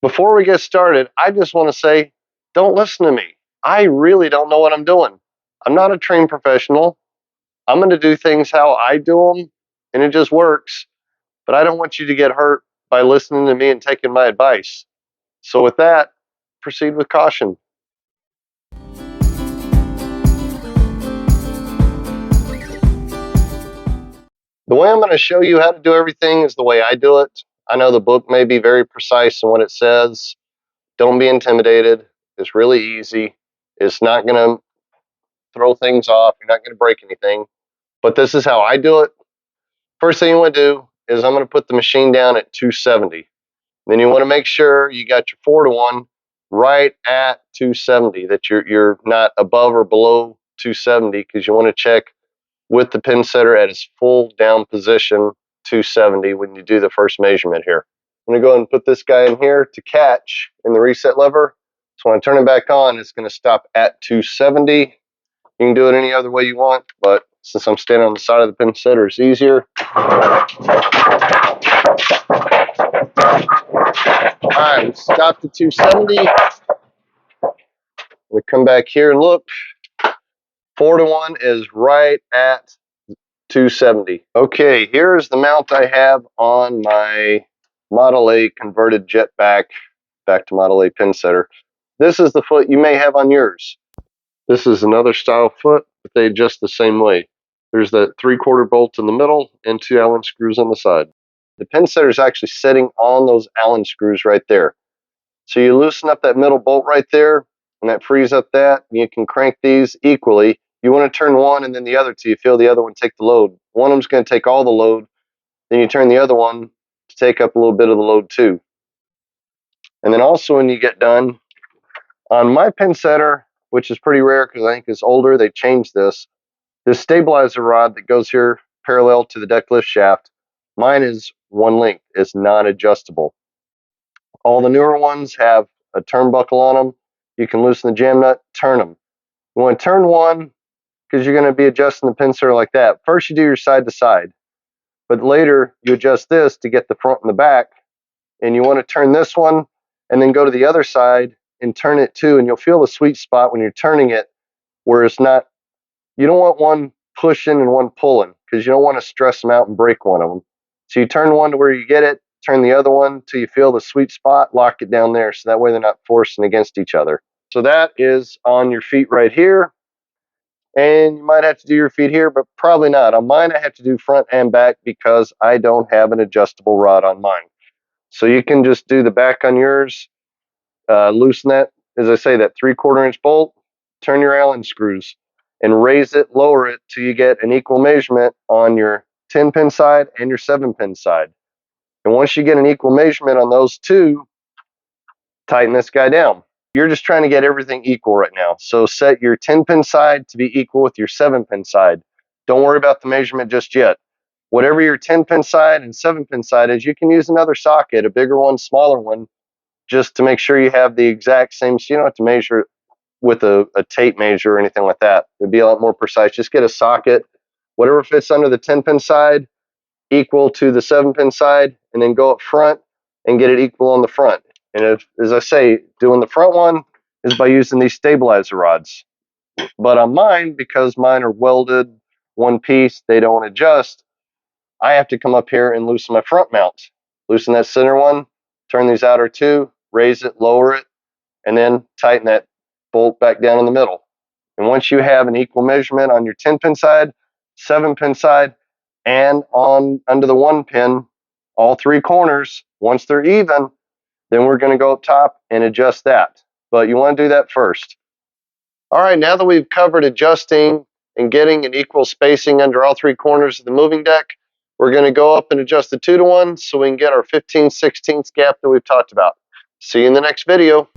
Before we get started, I just want to say, don't listen to me. I really don't know what I'm doing. I'm not a trained professional. I'm going to do things how I do them, and it just works. But I don't want you to get hurt by listening to me and taking my advice. So with that, proceed with caution. The way I'm going to show you how to do everything is the way I do it. I know the book may be very precise in what it says. Don't be intimidated. It's really easy. It's not going to throw things off. You're not going to break anything. But this is how I do it. First thing you want to do is I'm going to put the machine down at 270. Then you want to make sure you got your 4-to-1 right at 270, that you're not above or below 270, because you want to check with the pin setter at its full down position, 270, when you do the first measurement here. I'm going to go ahead and put this guy in here to catch in the reset lever. So when I turn it back on, it's going to stop at 270. You can do it any other way you want, but since I'm standing on the side of the pin setter, it's easier. All right, we stopped at 270. We come back here and look. 4-to-1 is right at 270. Okay, here's the mount I have on my Model A converted jetback back to Model A pin setter. This is the foot you may have on yours. This is another style foot, but they adjust the same way. There's that 3/4 bolt in the middle and 2 Allen screws on the side. The pin setter is actually sitting on those Allen screws right there. So you loosen up that middle bolt right there, and that frees up that. And you can crank these equally. You want to turn one and then the other till you feel the other one take the load. One of them's going to take all the load. Then you turn the other one to take up a little bit of the load too. And then also when you get done, on my pin setter, which is pretty rare because I think it's older, they changed this. This stabilizer rod that goes here parallel to the deck lift shaft, mine is one length. It's non-adjustable. All the newer ones have a turnbuckle on them. You can loosen the jam nut, turn them. You want to turn one because you're going to be adjusting the pin setter like that. First you do your side to side, but later you adjust this to get the front and the back. And you want to turn this one and then go to the other side and turn it too. And you'll feel the sweet spot when you're turning it where it's not, you don't want one pushing and one pulling because you don't want to stress them out and break one of them. So you turn one to where you get it, turn the other one till you feel the sweet spot, lock it down there so that way they're not forcing against each other. So that is on your feet right here. And you might have to do your feet here, but probably not. On mine, I have to do front and back because I don't have an adjustable rod on mine. So you can just do the back on yours, loosen that, as I say, that 3/4 inch bolt, turn your Allen screws, and raise it, lower it till you get an equal measurement on your 10-pin side and your 7-pin side. And once you get an equal measurement on those two, tighten this guy down. You're just trying to get everything equal right now. So set your 10-pin side to be equal with your 7-pin side. Don't worry about the measurement just yet. Whatever your 10-pin side and 7-pin side is, you can use another socket, a bigger one, smaller one, just to make sure you have the exact same. So you don't have to measure it with a tape measure or anything like that. It'd be a lot more precise. Just get a socket, whatever fits under the 10-pin side, equal to the 7-pin side, and then go up front and get it equal on the front. And if, as I say, doing the front one is by using these stabilizer rods. But on mine, because mine are welded one piece, they don't adjust, I have to come up here and loosen my front mount. Loosen that center one, turn these outer two, raise it, lower it, and then tighten that bolt back down in the middle. And once you have an equal measurement on your 10-pin side, 7-pin side, and on under the 1-pin, all 3 corners, once they're even, then we're going to go up top and adjust that. But you want to do that first. All right, now that we've covered adjusting and getting an equal spacing under all 3 corners of the moving deck, we're going to go up and adjust the 2-to-1 so we can get our 15/16 gap that we've talked about. See you in the next video.